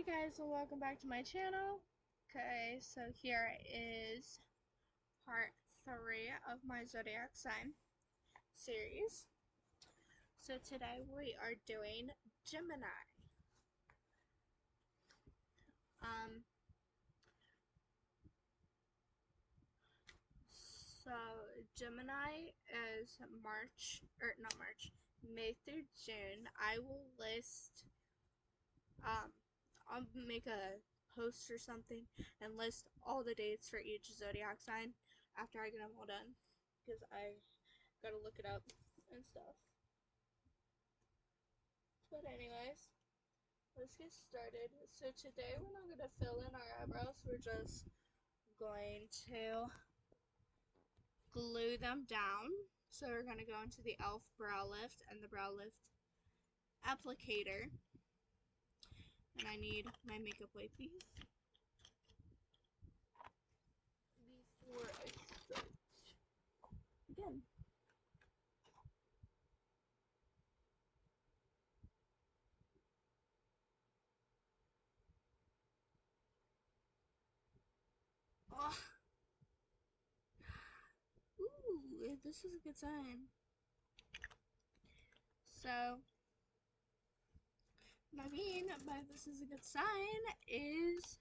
Hey guys, and welcome back to my channel. Okay, so here is part 3 of my zodiac sign series. So today we are doing Gemini. So Gemini is May through June. I will list, I'll make a post or something and list all the dates for each zodiac sign after I get them all done, because I gotta look it up and stuff. But anyways, let's get started. So today we're not gonna fill in our eyebrows, we're just going to glue them down. So we're gonna go into the e.l.f. brow lift and the brow lift applicator. And I need my makeup wipes before I start again. Oh. Ooh, this is a good sign. So, what I mean by this is a good sign is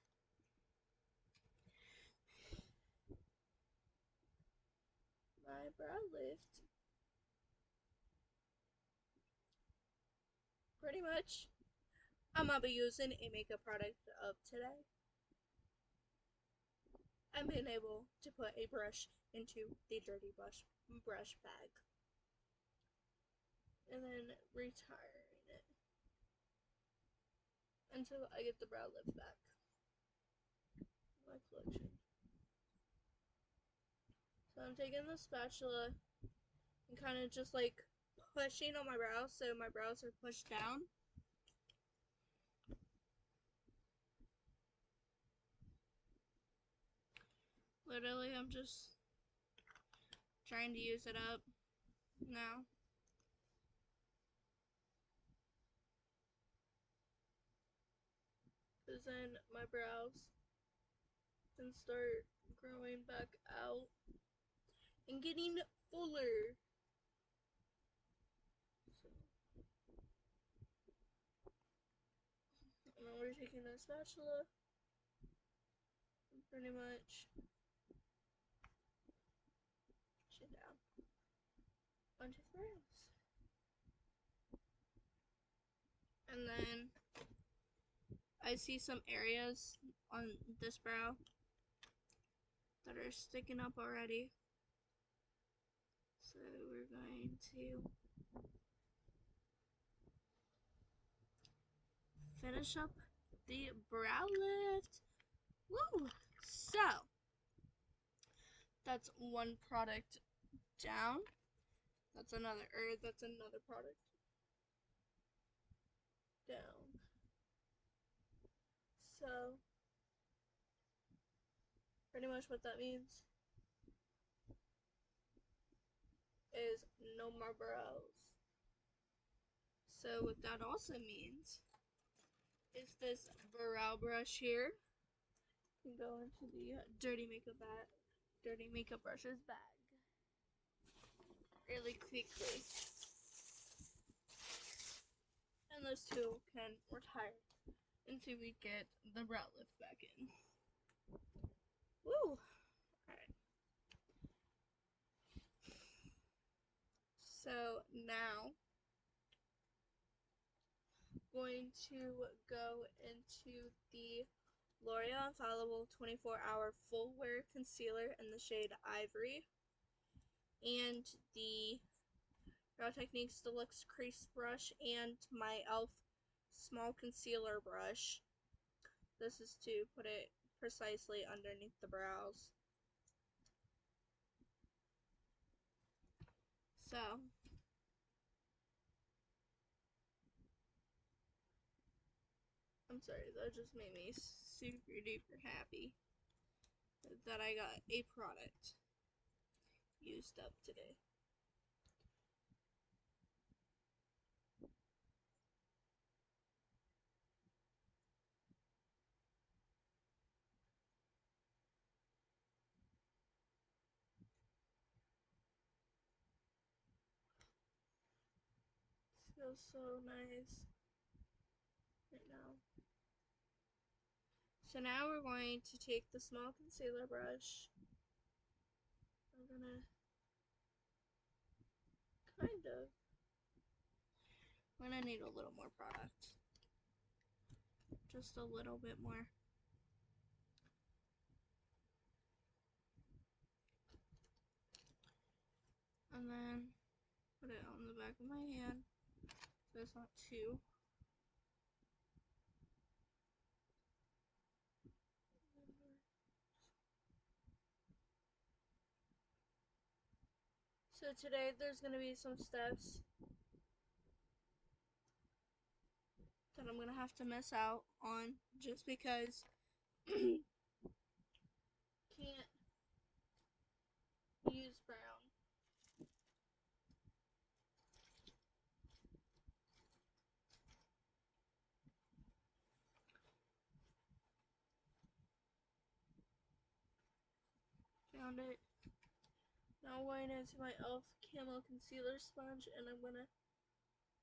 my brow lift. Pretty much, I'm gonna be using a makeup product of today. I'm being able to put a brush into the dirty brush bag. And then retiring it until I get the brow lift back. My collection. So I'm taking the spatula and kind of just like pushing on my brows so my brows are pushed down. Literally, I'm just trying to use it up now. Because then my brows can start growing back out and getting fuller. So, and then we're taking the spatula and pretty much push it down onto the brows. And then I see some areas on this brow that are sticking up already. So we're going to finish up the brow lift. Woo! So that's one product down. That's another product down. So pretty much what that means is no more brows. So what that also means is this brow brush here can go into the dirty makeup brushes bag really quickly. And those two can retire until we get the brow lift back in. Woo! Alright. So now going to go into the L'Oreal Infallible 24-Hour Full Wear Concealer in the shade Ivory and the Brow Techniques Deluxe Crease Brush and my e.l.f. Small Concealer Brush. This is to put it precisely underneath the brows. So I'm sorry, that just made me super duper happy that I got a product used up today. Feels so nice right now. So now we're going to take the small concealer brush. I'm gonna we're gonna need a little more product. Just a little bit more. And then put it on the back of my hand so it's not too. So today there's going to be some steps that I'm going to have to miss out on just because can't use brown. Found it. Now I'm going into my e.l.f. Camo Concealer Sponge and I'm going to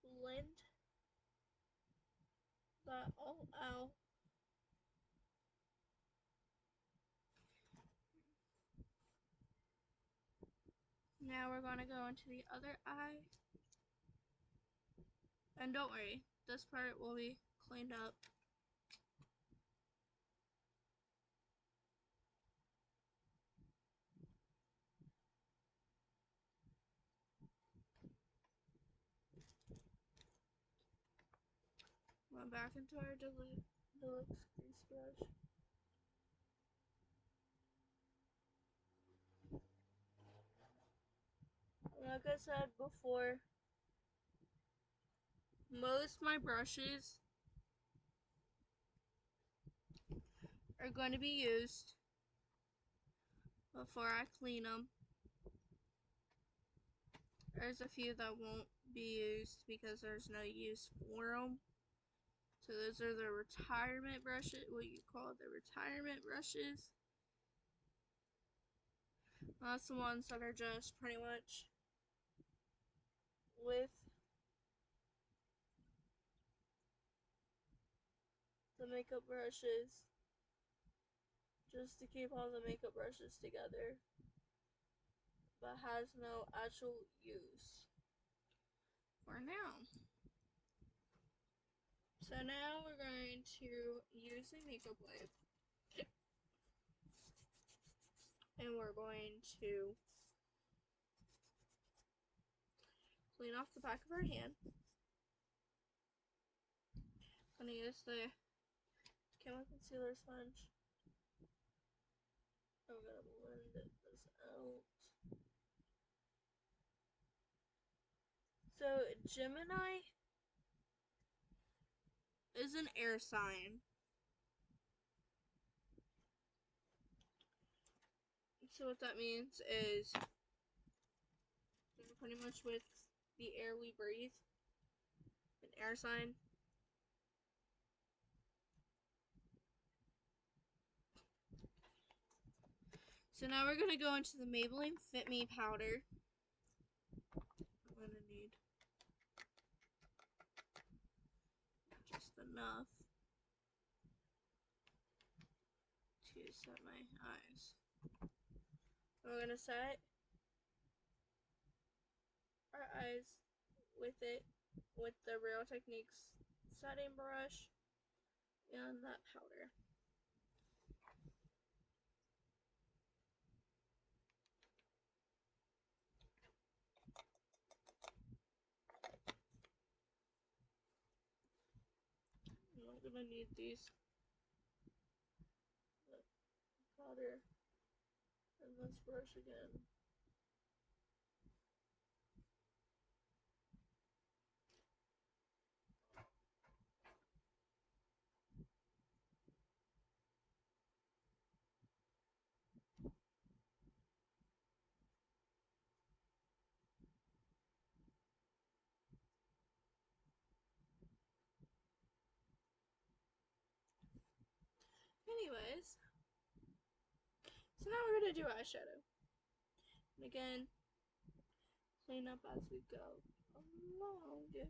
blend that all out. Now we're going to go into the other eye. And don't worry, this part will be cleaned up. Went back into our Deluxe Crease Brush. Like I said before, most of my brushes are going to be used before I clean them. There's a few that won't be used because there's no use for them. So those are the retirement brushes, what you call the retirement brushes. That's the ones that are just pretty much with the makeup brushes, just to keep all the makeup brushes together, but has no actual use for now. So now we're going to use a makeup wipe and we're going to clean off the back of our hand. I'm going to use the Camo Concealer Sponge. I'm going to blend this out. So Gemini is an air sign. So what that means is pretty much with the air we breathe, an air sign. So now we're going to go into the Maybelline Fit Me powder. I'm going to need just enough to set my eyes. We're going to set our eyes with it, with the Real Techniques setting brush and that powder. I'm going to need these powder and this brush again. Anyways, so now we're going to do eyeshadow. And again, clean up as we go along.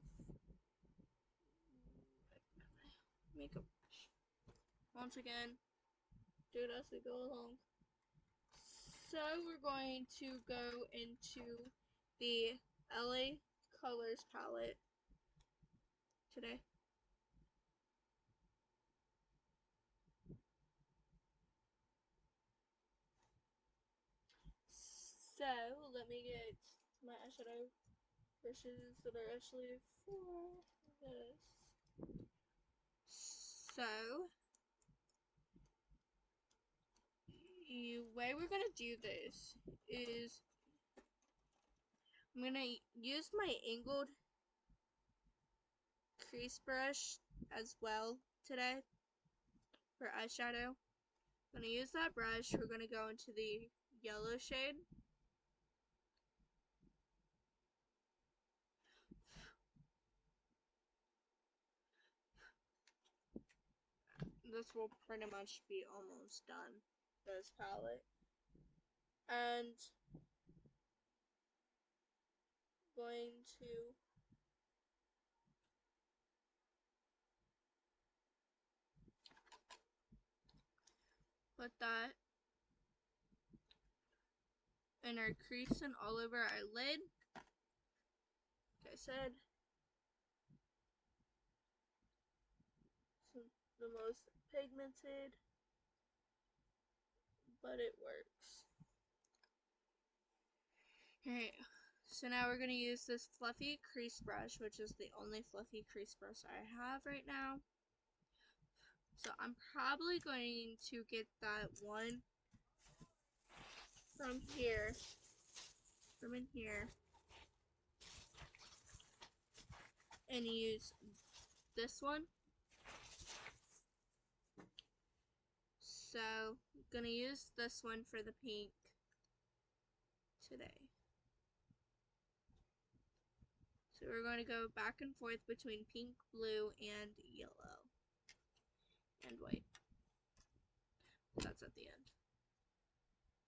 makeup once again. Do it as we go along. So we're going to go into the LA Colors palette today. So let me get my eyeshadow brushes that are actually for this. So the way we're gonna do this is I'm gonna use my angled crease brush as well today for eyeshadow. I'm gonna use that brush. We're gonna go into the yellow shade. This will pretty much be almost done, this palette. And going to put that in our crease and all over our lid. Like I said, it's the most pigmented, but it works. Alright, so now we're going to use this fluffy crease brush, which is the only fluffy crease brush I have right now. So I'm probably going to get that one from here, from in here, and use this one. So I'm going to use this one for the pink today. So we're going to go back and forth between pink, blue, and yellow, and white. That's at the end.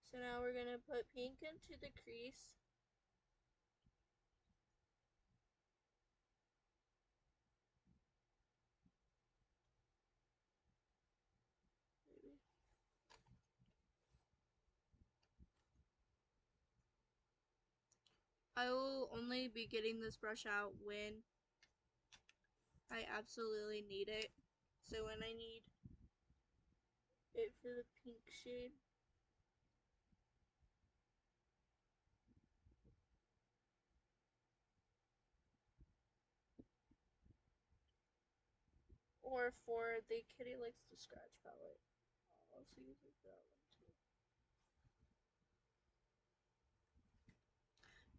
So now we're going to put pink into the crease. Maybe. I will only be getting this brush out when I absolutely need it. So when I need it for the pink shade. Or for the Kitty Likes to Scratch palette. I'll also use that one too.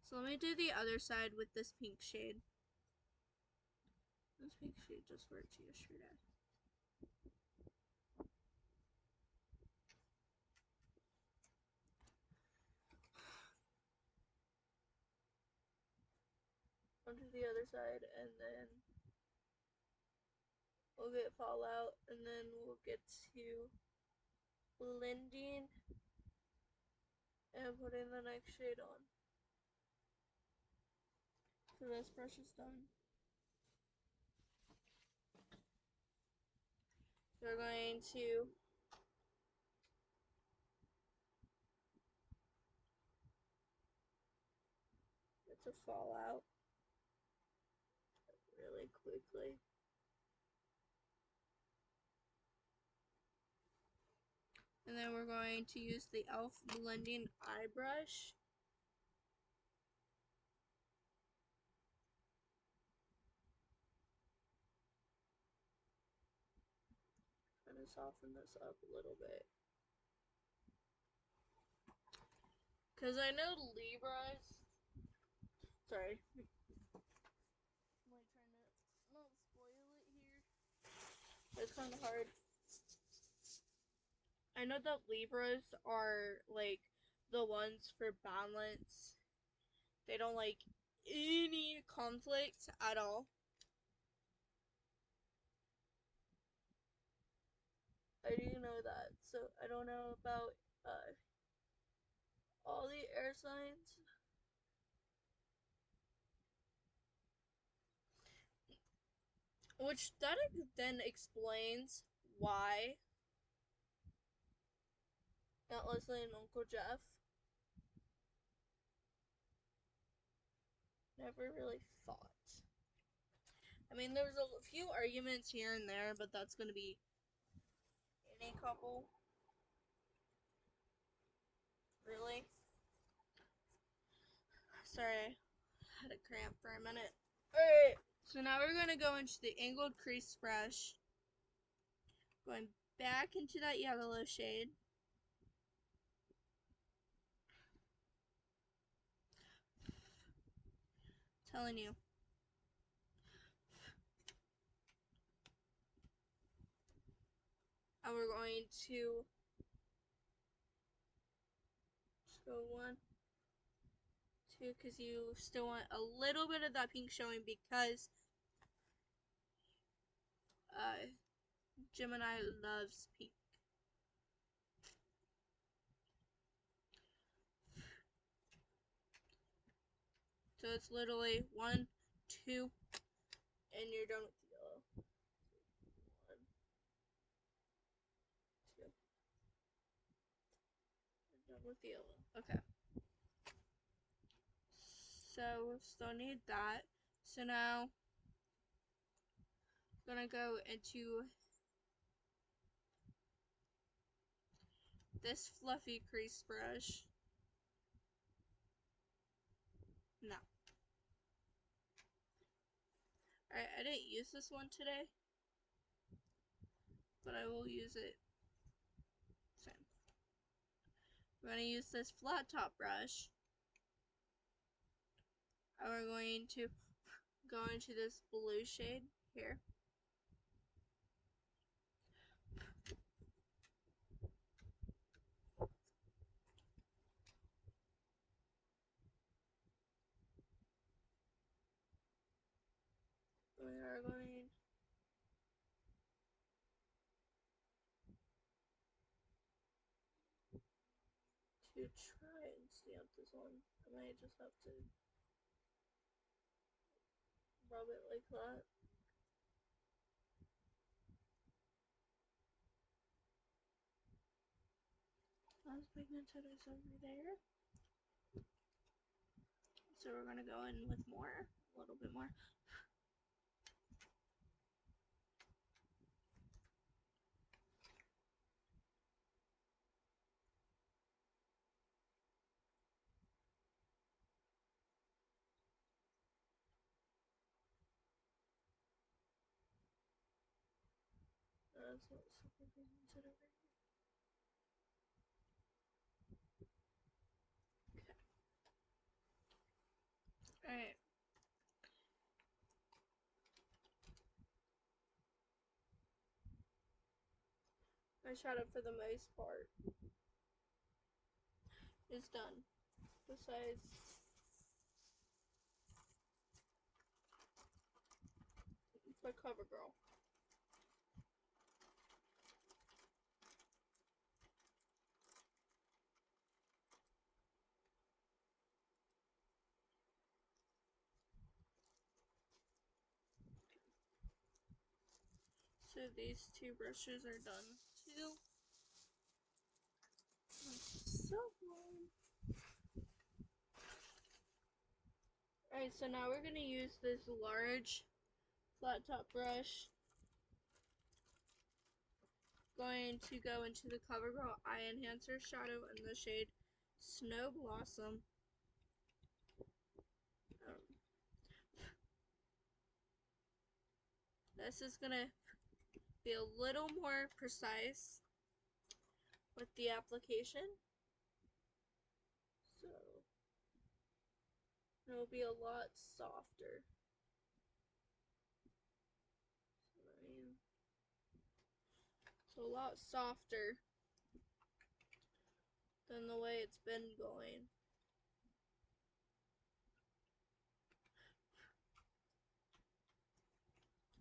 So let me do the other side with this pink shade. This pink shade just worked yesterday. Onto the other side, and then we'll get fallout, and then we'll get to blending and putting the next shade on. So this brush is done. We're going to get to fallout really quickly. And then we're going to use the e.l.f. blending eye brush. Kind of soften this up a little bit. Because I know Libras. Sorry. I'm like trying to not spoil it here. It's kind of hard. I know that Libras are like the ones for balance. They don't like any conflict at all. I do know that. So I don't know about all the air signs. Which that then explains why Aunt Leslie and Uncle Jeff never really fought. I mean, there was a few arguments here and there, but that's going to be any couple. Really? Sorry, I had a cramp for a minute. Alright, so now we're going to go into the angled crease brush. Going back into that yellow shade. Telling you. And we're going to just go 1, 2, because you still want a little bit of that pink showing because Gemini loves pink. So it's literally 1, 2, and you're done with the yellow. 1, 2. You're done with the yellow. Okay. So we still need that. So now I'm gonna go into this fluffy crease brush. No. Alright, I didn't use this one today, but I will use it soon. We're going to use this flat top brush, and we're going to go into this blue shade here. We are going to try and stamp this one. I might just have to rub it like that. Not as pigmented as over there. So we're going to go in with more, a little bit more. That's not super pigmented over here. Okay. Alright. My shadow for the most part is done. Besides the CoverGirl. So these two brushes are done too. So fun. Alright, so now we're going to use this large flat top brush. Going to go into the CoverGirl Eye Enhancer shadow in the shade Snow Blossom. This is going to be a little more precise with the application. So it'll be a lot softer. So a lot softer than the way it's been going.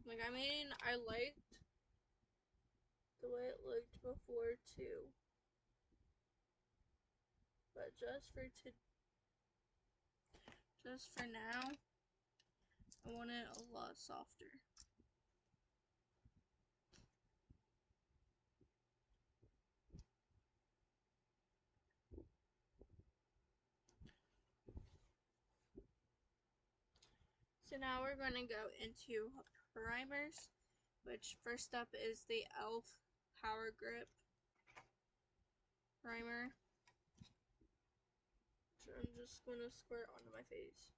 Like, I mean, I liked the way it looked before too. But just for now, I want it a lot softer. So now we're going to go into primers, which first up is the e.l.f. Power Grip Primer. So I'm just going to squirt onto my face.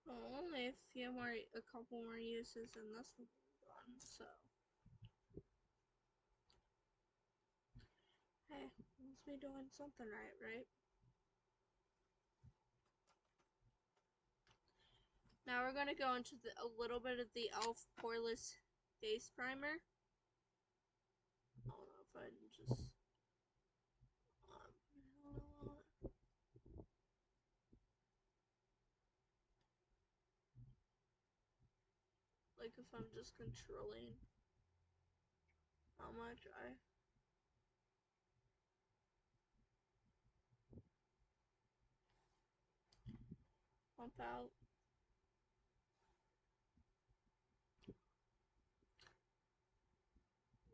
Only a couple more uses and this will be done, so. Hey, must be doing something right, right? Now we're going to go into a little bit of the e.l.f. Poreless Face Primer. I don't know if I can just... like if I'm just controlling how much I pump out.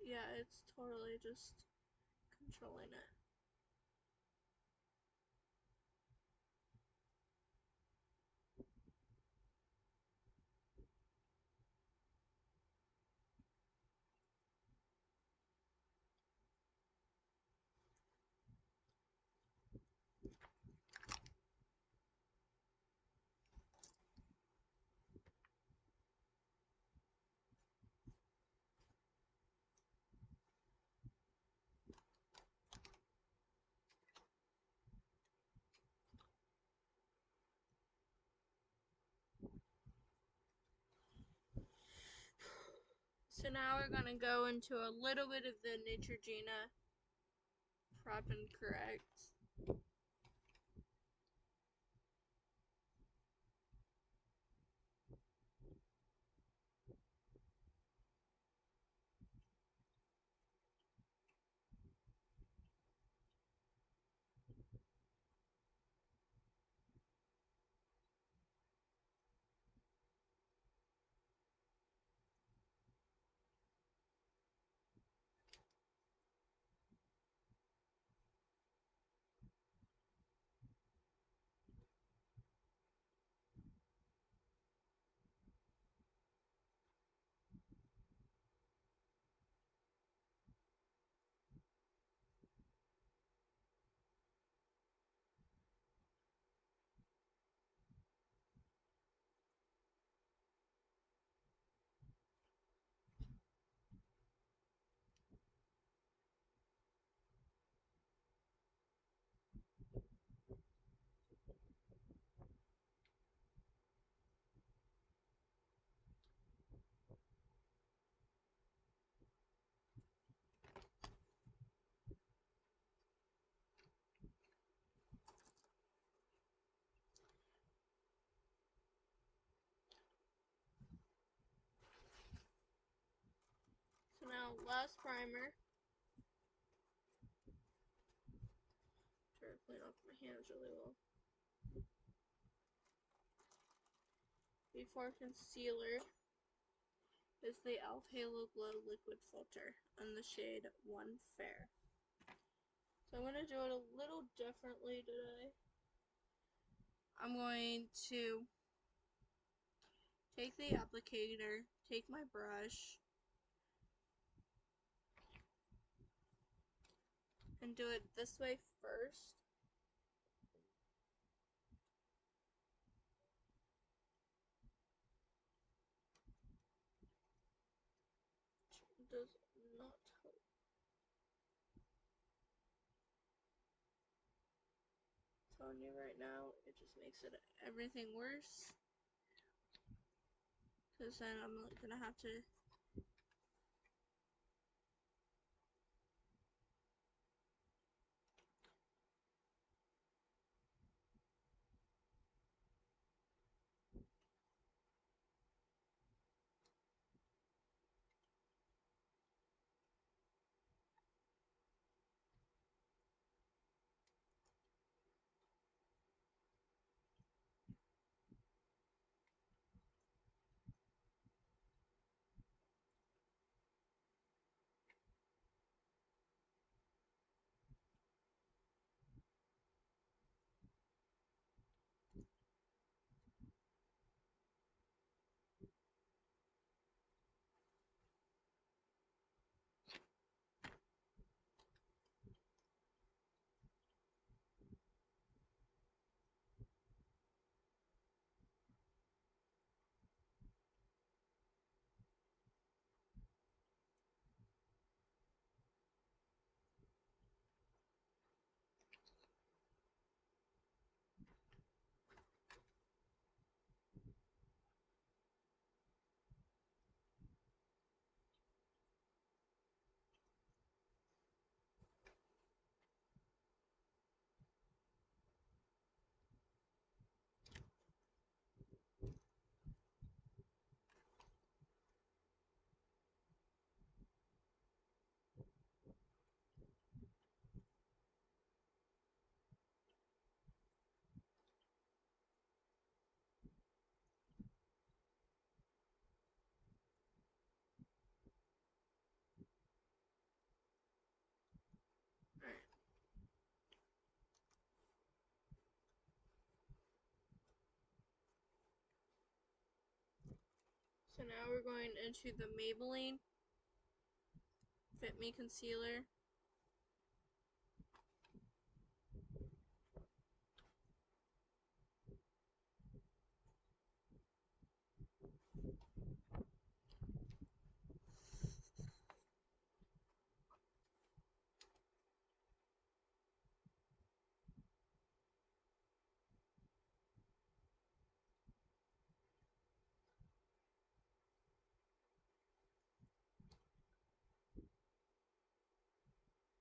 Yeah, it's totally just controlling it. So now we're gonna go into a little bit of the Neutrogena Prep and Correct. So now last primer. Try to clean off my hands really well. Before concealer is the e.l.f. Halo Glow Liquid Filter in the shade 1 Fair. So I'm going to do it a little differently today. I'm going to take the applicator, take my brush, and do it this way first. Does not help. I'm telling you right now, it just makes it everything worse. Because then I'm gonna have to. Alright. So now we're going into the Maybelline Fit Me Concealer.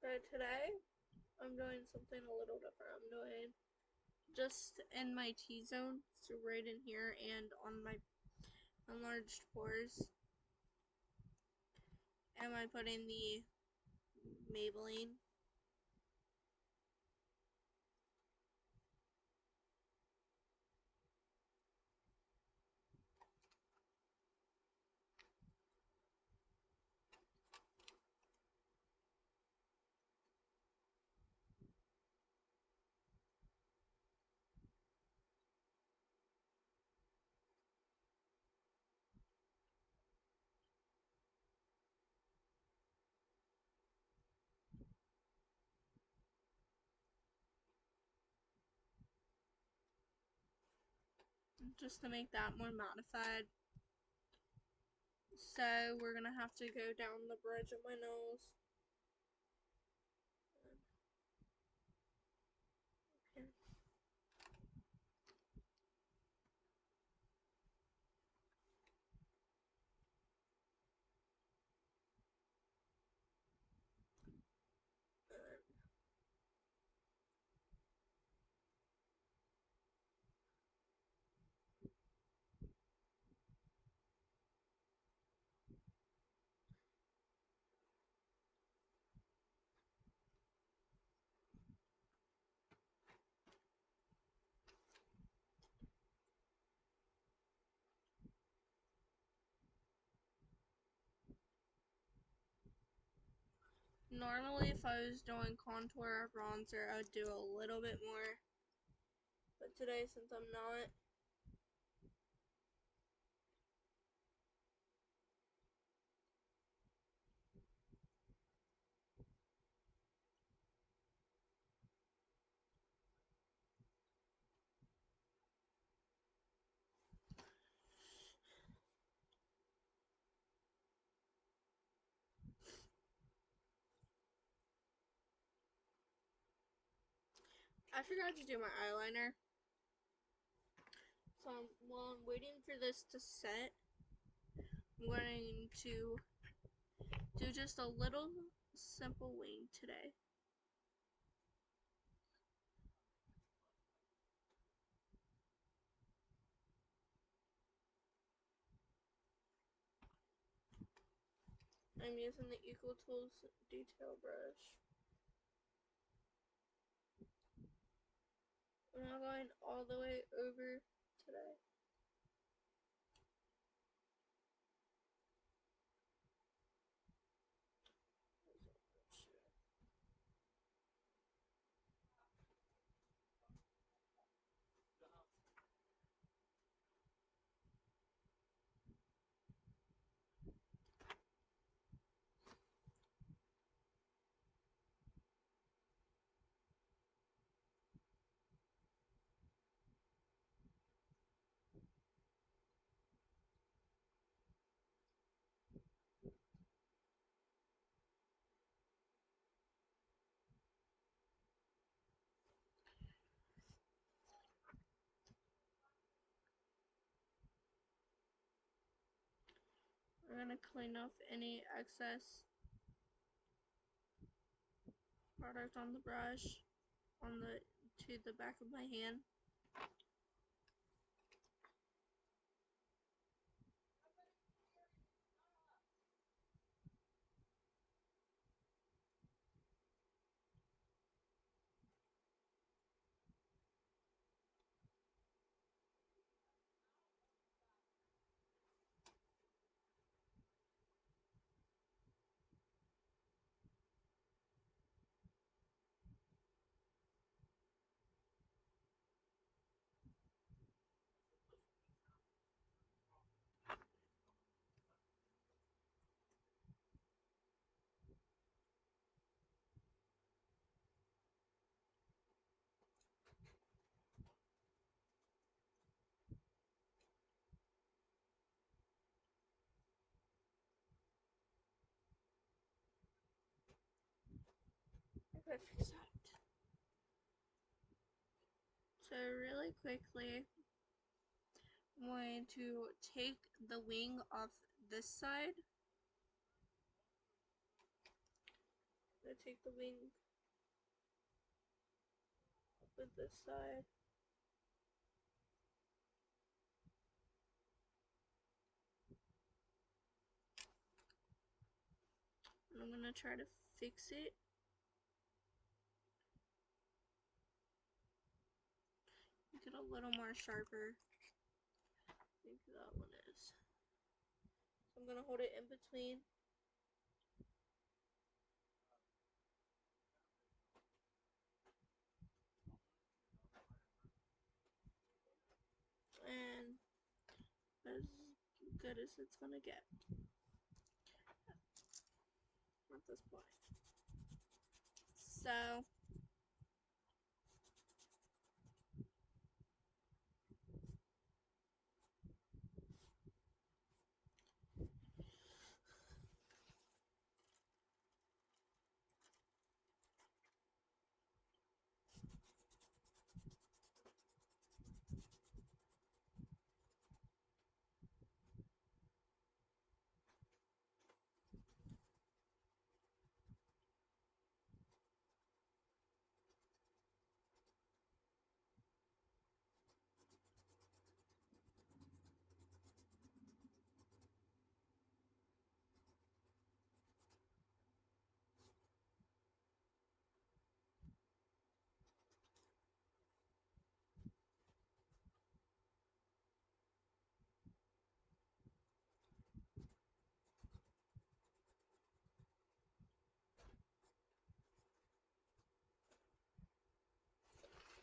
But today, I'm doing something a little different. I'm doing just in my T-zone, so right in here and on my enlarged pores. Am I putting the Maybelline? Just to make that more modified. So we're gonna have to go down the bridge of my nose. Okay. Normally, if I was doing contour or bronzer, I would do a little bit more. But today, since I'm not, I forgot to do my eyeliner. So while I'm waiting for this to set, I'm going to do just a little simple wing today. I'm using the Equal Tools detail brush. I'm not going all the way over today. We're gonna clean off any excess product on the brush, to the back of my hand. I gotta fix that. So really quickly, I'm going to take the wing off this side. I'm gonna take the wing off of this side. And I'm gonna try to fix it. Make it a little more sharper. I think that one is. So I'm gonna hold it in between. And as good as it's gonna get at this point. So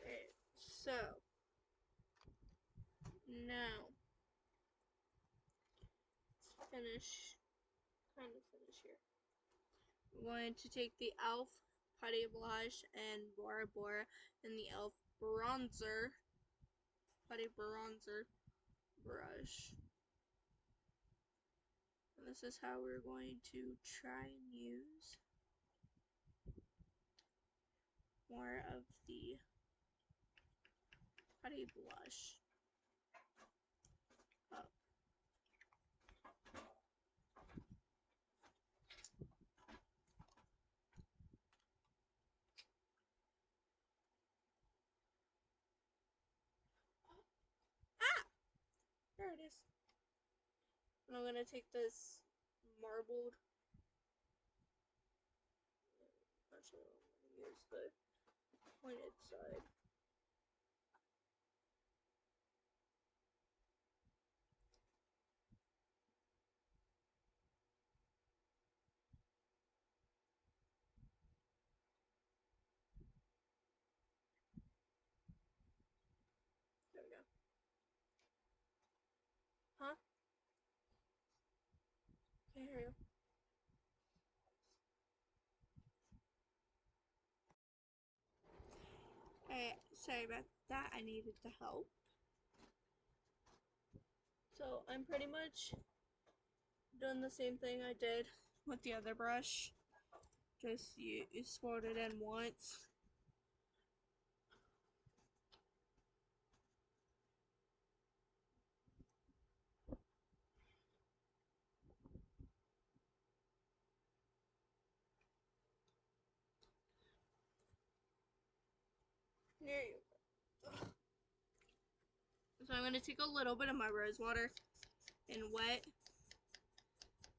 okay, so now let's kind of finish here. I'm going to take the e.l.f. Putty Blush and Bora Bora and the e.l.f. Bronzer Putty Bronzer brush. And this is how we're going to try and use more of the How do you blush? Up. Ah! There it is. And I'm gonna take this marbled. Actually, I'm gonna use the pointed side. There we go. Huh? Can't hear you. Alright, sorry about that. I needed the help. So I'm pretty much doing the same thing I did with the other brush. Just you swirled it in once. There you go. So I'm going to take a little bit of my rose water and wet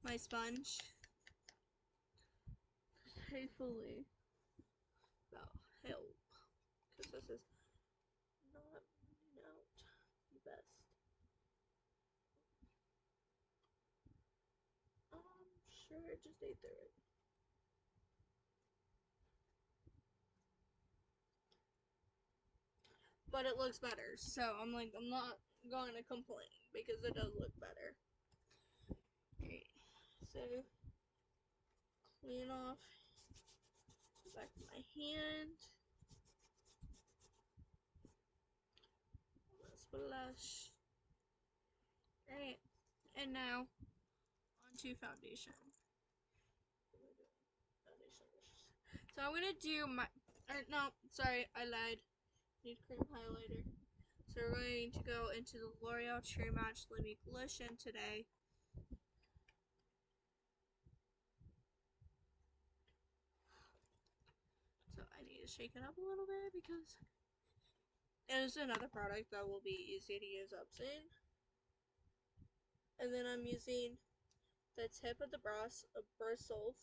my sponge. Hopefully that'll help. Because this is not running out the best. Sure, it just ate through it. But it looks better, so I'm like, I'm not going to complain because it does look better. Alright, so clean off the back of my hand. Splash. Alright, and now onto foundation. So I'm gonna do my, no, sorry, I lied. Need cream highlighter. So we're going to go into the L'Oreal True Match Limited Lotion today. So I need to shake it up a little bit because it is another product that will be easy to use up soon. And then I'm using the tip of the bristles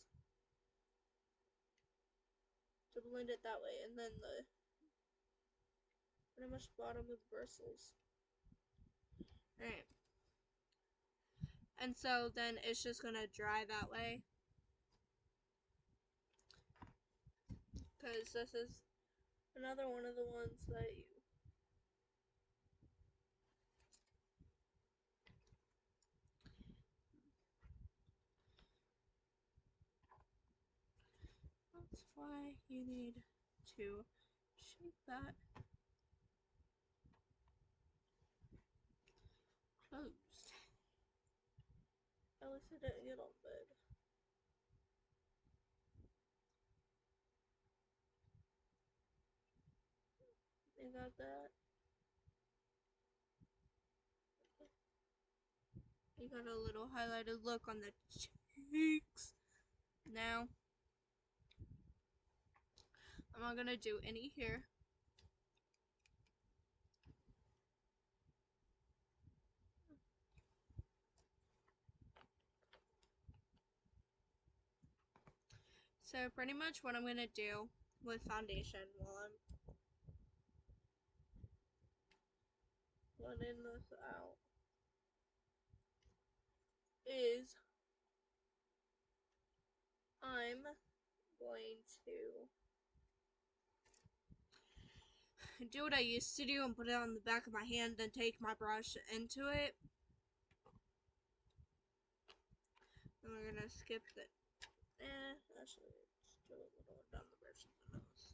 to blend it that way, and then the pretty much bottom of the bristles. Alright. And so then it's just gonna dry that way. Because this is another one of the ones that you that's why you need to shake that closed. At least it didn't get on bed. You got that? You got a little highlighted look on the cheeks. Now, I'm not gonna do any here. So pretty much what I'm gonna do with foundation while I'm blending this out is I'm going to do what I used to do and put it on the back of my hand, then take my brush into it. And we're gonna skip the actually just do a little down the bridge of the nose.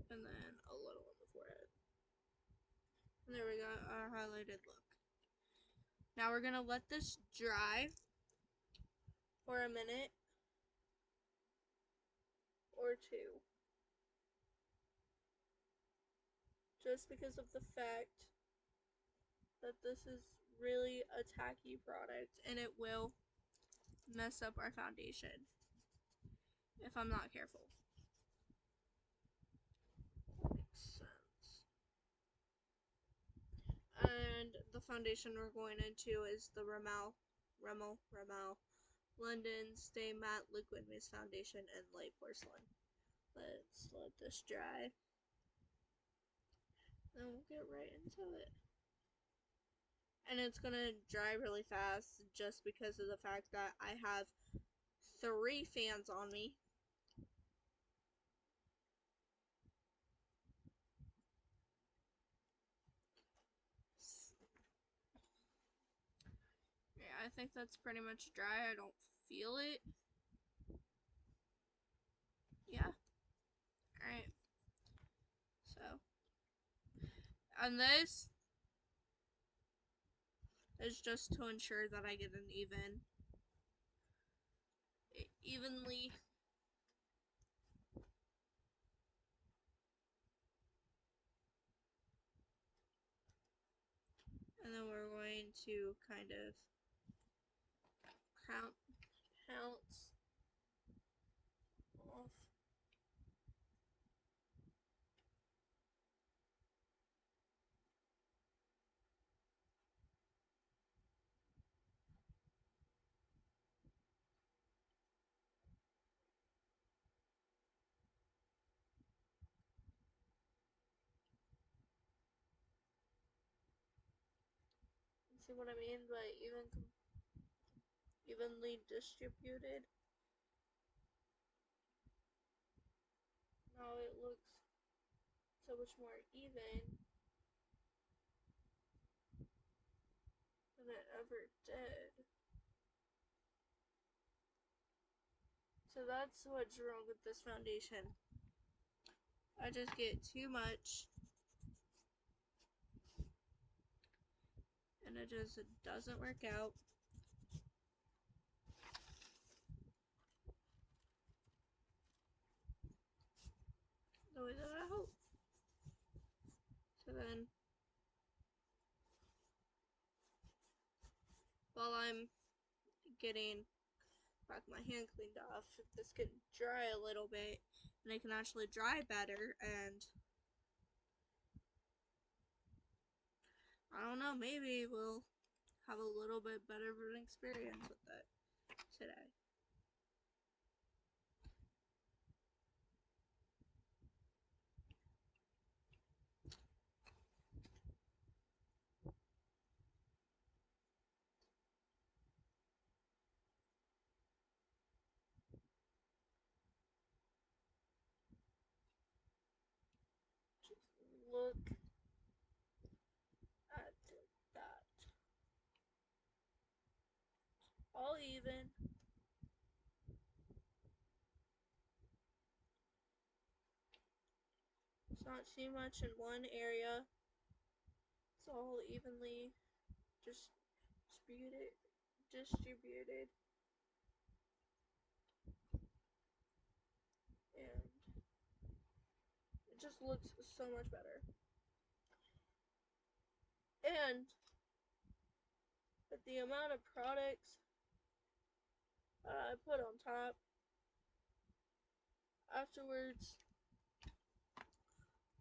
And then a little on the forehead. And there we go, our highlighted look. Now we're gonna let this dry for a minute or two. Just because of the fact that this is really a tacky product and it will mess up our foundation if I'm not careful. That makes sense. And the foundation we're going into is the Rimmel London Stay Matte Liquid Mist Foundation in Light Porcelain. Let's let this dry. Then we'll get right into it. And it's gonna dry really fast just because of the fact that I have 3 fans on me. Yeah, I think that's pretty much dry. I don't feel it. Yeah. Alright. So. And this is just to ensure that I get an evenly. And then we're going to kind of pounce off. See what I mean by evenly distributed? Now it looks so much more even than it ever did. So that's what's wrong with this foundation. I just get too much and it just doesn't work out. The way that I hope. So then, while I'm getting back my hand cleaned off, this can dry a little bit and it can actually dry better, and I don't know, maybe we'll have a little bit better of an experience with it today. Just look at that. All even. It's not too much in one area. It's all evenly just distributed. And it just looks so much better. And with the amount of products I put on top afterwards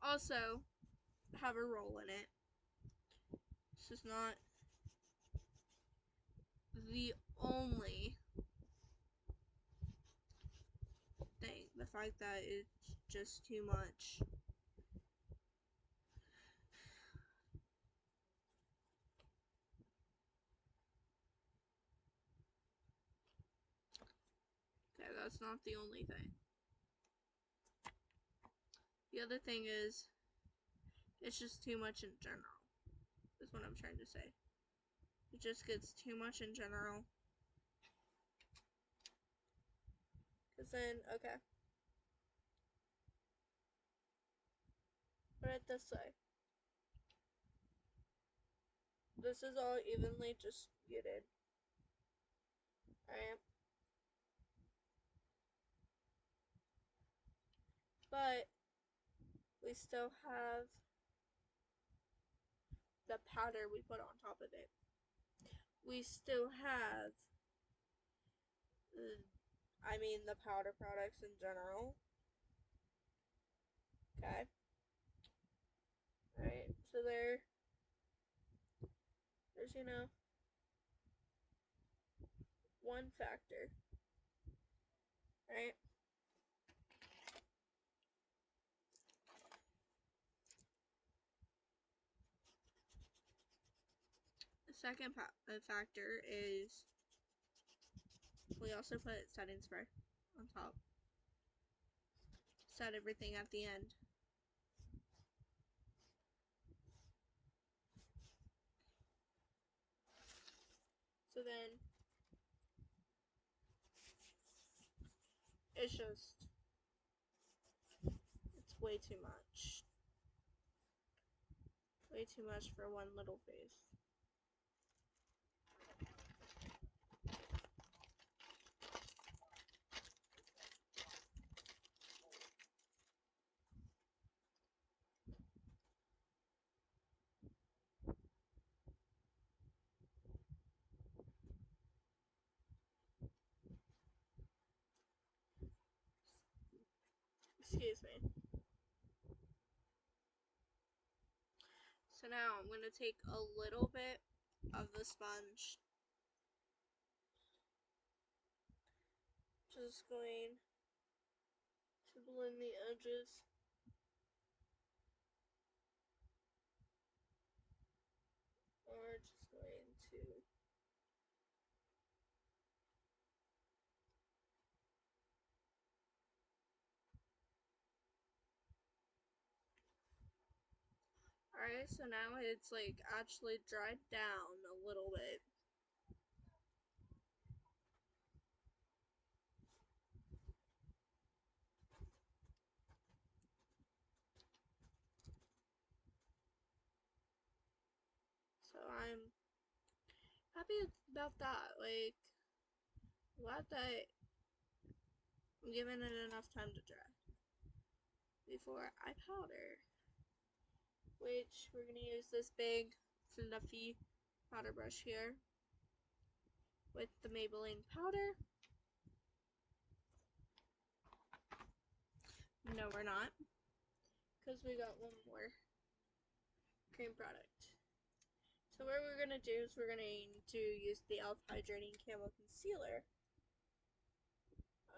also have a roll in it. This is not the only thing. The fact that it's just too much. Okay, that's not the only thing. The other thing is, it's just too much in general, is what I'm trying to say. It just gets too much in general. Because then, okay. Put it this way. This is all evenly distributed. Alright. but we still have the powder we put on top of it. We still have, the powder products in general. Okay. Alright, so there's, one factor. Right? The second factor is we also put setting spray on top. Set everything at the end. So then it's way too much. Way too much for one little face. Excuse me. So now I'm going to take a little bit of the sponge. Just going to blend the edges. Or just going to Alright, so now it's like actually dried down a little bit. So I'm happy about that. Like, glad that I'm giving it enough time to dry before I powder. Which we're gonna use this big fluffy powder brush here with the Maybelline powder. No, we're not, because we got one more cream product. So what we're gonna do is we're going to use the e.l.f. Hydrating Camo Concealer.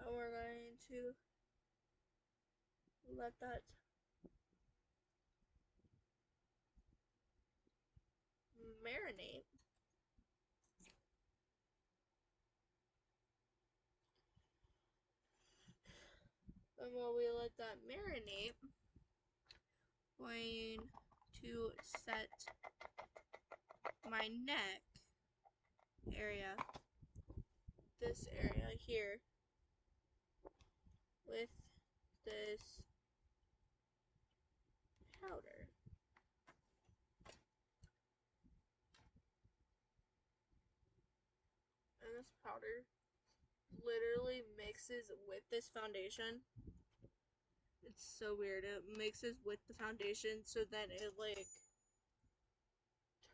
And we're going to let that marinate. And while we let that marinate, I'm going to set my neck area, this area here, with this powder. And this powder literally mixes with this foundation. It's so weird. It mixes with the foundation, so then it like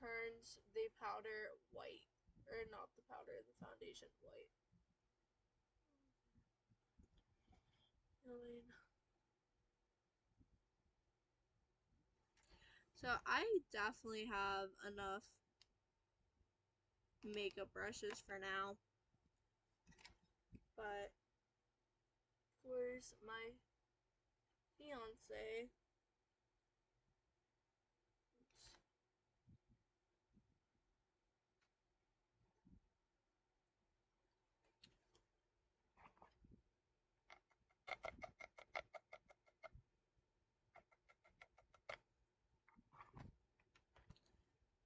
turns the powder white. Or not the powder, the foundation white. So I definitely have enough makeup brushes for now. But of course my fiance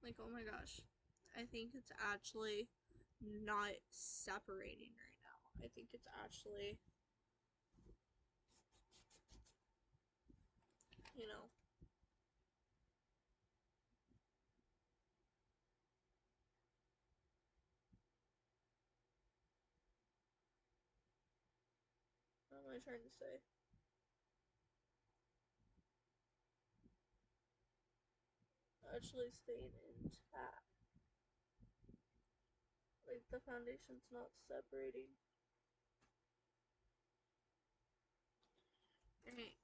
like, oh my gosh, I think it's actually not separating right now. I think it's actually, you know, what am I trying to say? actually staying intact. Like the foundation's not separating. Alright.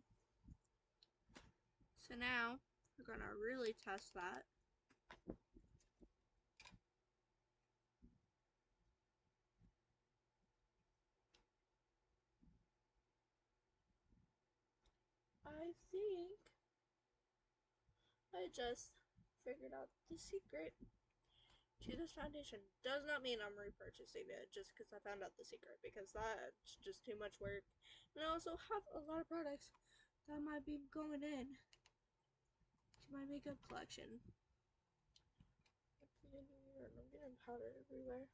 So now we're gonna really test that. I think I just figured out the secret to this foundation. Does not mean I'm repurchasing it just because I found out the secret, because that's just too much work. And I also have a lot of products that might be going in to my makeup collection. I'm getting powder everywhere.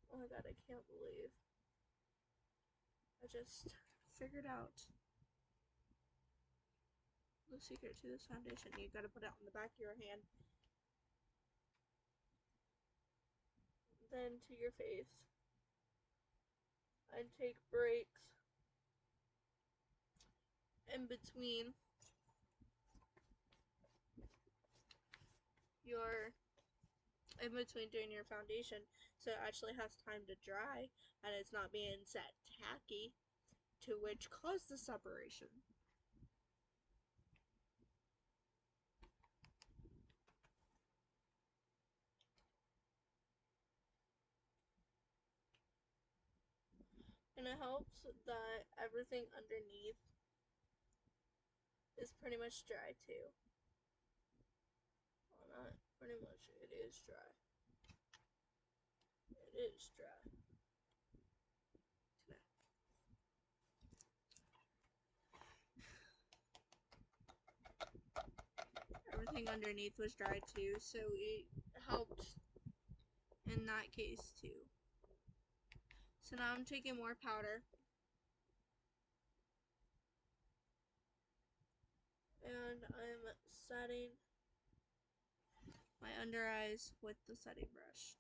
Oh my god, I can't believe I just figured out the secret to this foundation. You gotta put it on the back of your hand, then to your face, and take breaks in between doing your foundation, so it actually has time to dry and it's not being set tacky, to which caused the separation. And it helps that everything underneath is pretty much dry too. Well, not pretty much, it is dry. It is dry. Everything underneath was dry too, so it helped in that case too. So now I'm taking more powder and I'm setting my under eyes with the setting brush.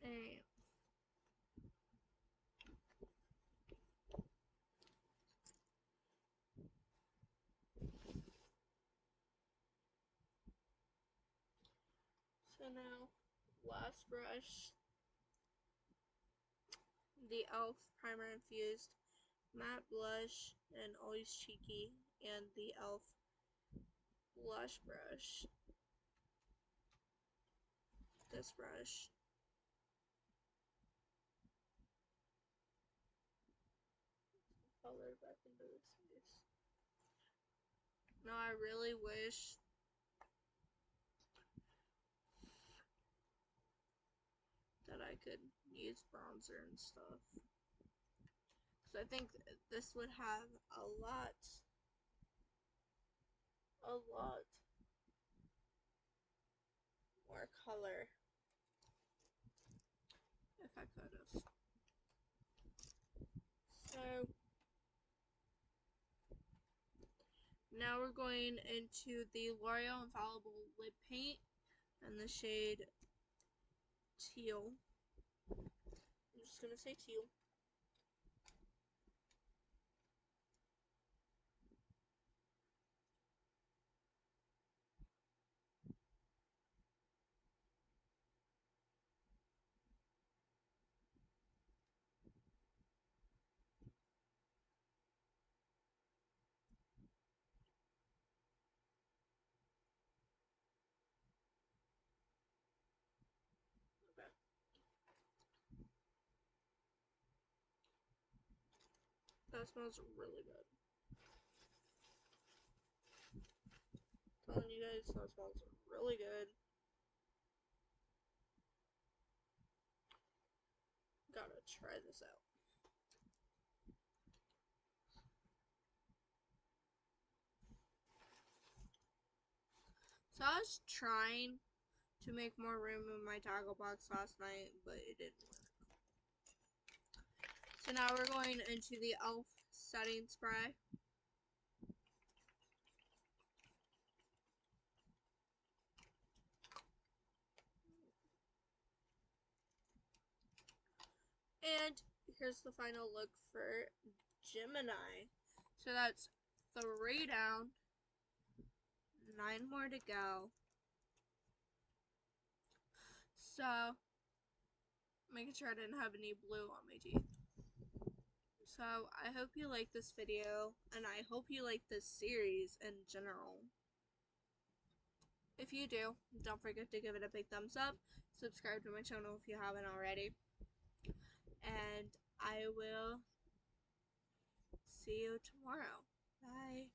Alright. So now, last brush, the e.l.f. Primer Infused Matte Blush and Always Cheeky, and the e.l.f. Blush Brush. This brush. Color back into this face. Now I really wish that I could use bronzer and stuff, because I think this would have a lot more color if I could have. So now we're going into the L'Oreal Infallible Lip Paint and the shade Teal. I'm just gonna say teal. Okay. That smells really good. Telling you guys, that smells really good. Gotta try this out. So I was trying to make more room in my tackle box last night, but it didn't work. So now we're going into the e.l.f. setting spray. And here's the final look for Gemini. So that's 3 down, 9 more to go. So, making sure I didn't have any blue on my teeth. So, I hope you like this video, and I hope you like this series in general. If you do, don't forget to give it a big thumbs up, subscribe to my channel if you haven't already, and I will see you tomorrow. Bye.